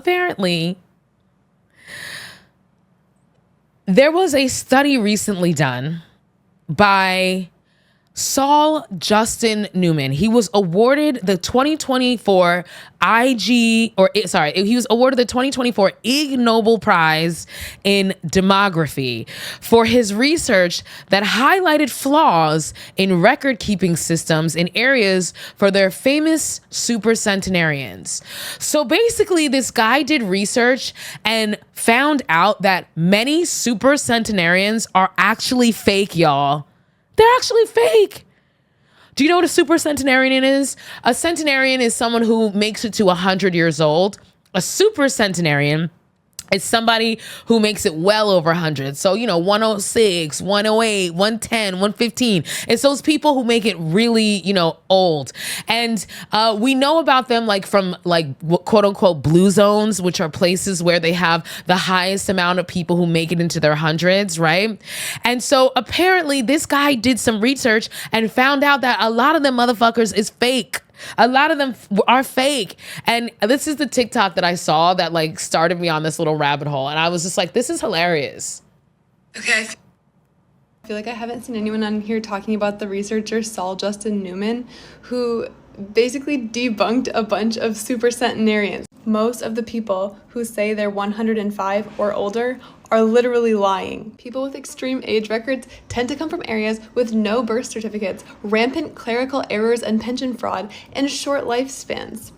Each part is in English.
apparently there was a study recently done by Saul Justin Newman. He was awarded the 2024 he was awarded the 2024 Ig Nobel Prize in Demography for his research that highlighted flaws in record-keeping systems in areas for their famous super centenarians. So basically, this guy did research and found out that many super centenarians are actually fake, y'all. They're actually fake. Do you know what a super centenarian is? A centenarian is someone who makes it to 100 years old. A super centenarian is somebody who makes it well over 100. So, 106, 108, 110, 115. It's those people who make it really, old. And we know about them from quote unquote blue zones, which are places where they have the highest amount of people who make it into their hundreds, right? And so apparently this guy did some research and found out that a lot of them motherfuckers is fake. A lot of them are fake. And this is the TikTok that I saw that started me on this little rabbit hole. And I was just like, this is hilarious. Okay. I feel like I haven't seen anyone on here talking about the researcher Saul Justin Newman, who basically debunked a bunch of super centenarians. Most of the people who say they're 105 or older are literally lying. People with extreme age records tend to come from areas with no birth certificates, rampant clerical errors and pension fraud, and short lifespans.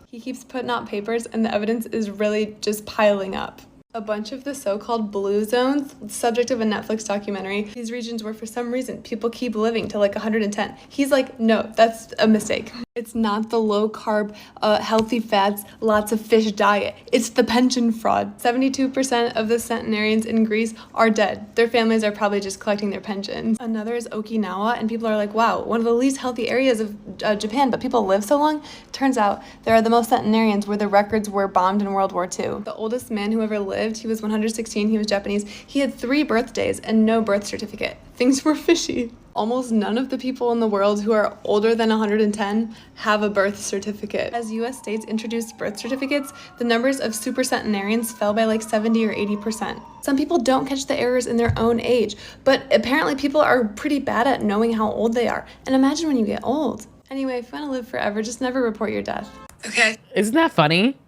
He keeps putting out papers and the evidence is really just piling up. A bunch of the so-called blue zones, subject of a Netflix documentary, these regions where for some reason people keep living to 110. He's like, no, that's a mistake. It's not the low-carb, healthy fats, lots of fish diet. It's the pension fraud. 72% of the centenarians in Greece are dead. Their families are probably just collecting their pensions. Another is Okinawa, and people are like, wow, one of the least healthy areas of Japan, but people live so long. Turns out there are the most centenarians where the records were bombed in World War II. The oldest man who ever lived, he was 116, he was Japanese. He had 3 birthdays and no birth certificate. Things were fishy. Almost none of the people in the world who are older than 110 have a birth certificate. As US states introduced birth certificates, the numbers of super centenarians fell by 70 or 80%. Some people don't catch the errors in their own age, but apparently people are pretty bad at knowing how old they are. And imagine when you get old. Anyway, if you want to live forever, just never report your death. Okay. Isn't that funny?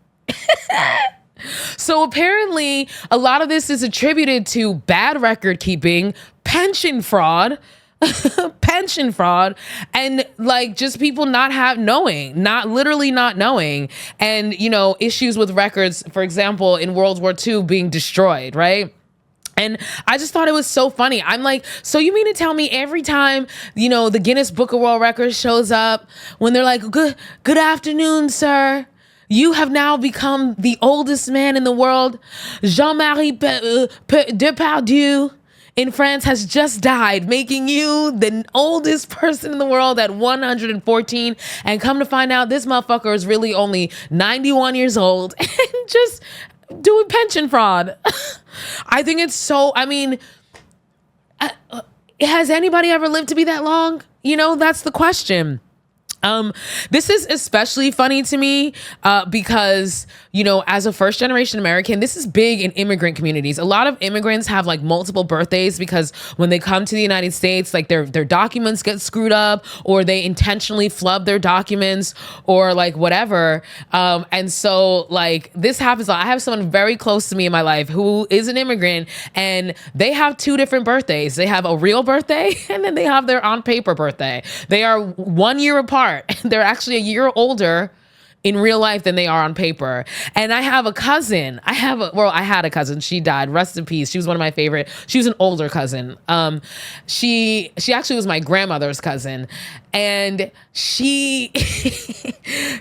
So apparently a lot of this is attributed to bad record keeping, pension fraud, and just people not knowing, and issues with records, for example, in World War II being destroyed, right? And I just thought it was so funny. I'm like, so you mean to tell me every time, the Guinness Book of World Records shows up, when they're like, good afternoon, sir. You have now become the oldest man in the world. Jean-Marie Depardieu in France has just died, making you the oldest person in the world at 114. And come to find out, this motherfucker is really only 91 years old and just doing pension fraud. I think it's so, has anybody ever lived to be that long? That's the question. This is especially funny to me because, as a first generation American, this is big in immigrant communities. A lot of immigrants have multiple birthdays because when they come to the United States, their documents get screwed up, or they intentionally flub their documents, or whatever. And so this happens. I have someone very close to me in my life who is an immigrant, and they have 2 different birthdays. They have a real birthday and then they have their on paper birthday. They are 1 year apart. They're actually a year older in real life than they are on paper. And I have a cousin. I had a cousin. She died. Rest in peace. She was one of my favorite. She was an older cousin. She actually was my grandmother's cousin. And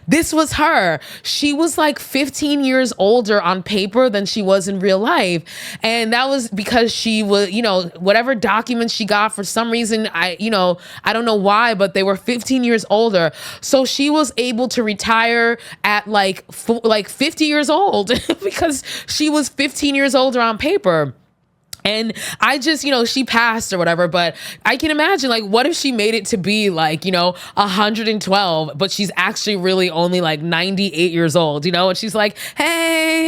this was her. She was 15 years older on paper than she was in real life. And that was because she was, whatever documents she got, for some reason, I don't know why, but they were 15 years older. So she was able to retire at 50 years old because she was 15 years older on paper. And I just, she passed or whatever, but I can imagine, what if she made it to be 112, but she's actually really only 98 years old, and she's like, hey,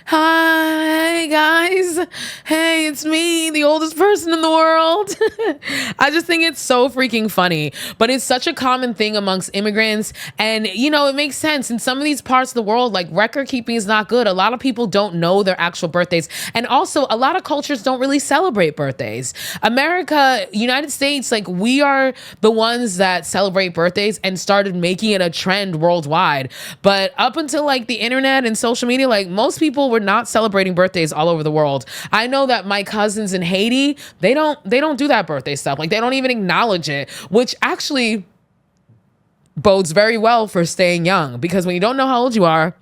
Hi, guys. Hey, it's me, the oldest person in the world. I just think it's so freaking funny. But it's such a common thing amongst immigrants. And, you know, it makes sense. In some of these parts of the world, like, record keeping is not good. A lot of people don't know their actual birthdays. And also, a lot of cultures don't really celebrate birthdays. America, United States, like, we are the ones that celebrate birthdays and started making it a trend worldwide. But up until like the internet and social media, like most people were not celebrating birthdays all over the world. I know that my cousins in Haiti, they don't do that birthday stuff. Like they don't even acknowledge it, which actually bodes very well for staying young, because when you don't know how old you are,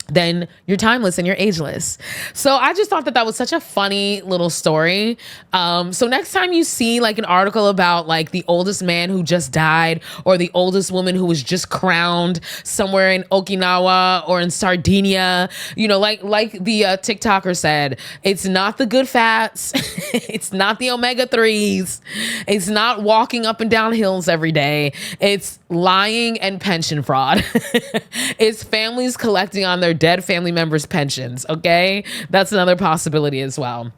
then you're timeless and you're ageless. So I just thought that that was such a funny little story. So next time you see like an article about like the oldest man who just died, or the oldest woman who was just crowned somewhere in Okinawa or in Sardinia, you know, like the TikToker said, it's not the good fats. It's not the omega-3s. It's not walking up and down hills every day. It's lying and pension fraud. It's families collecting on their dead family members' pensions. Okay. That's another possibility as well.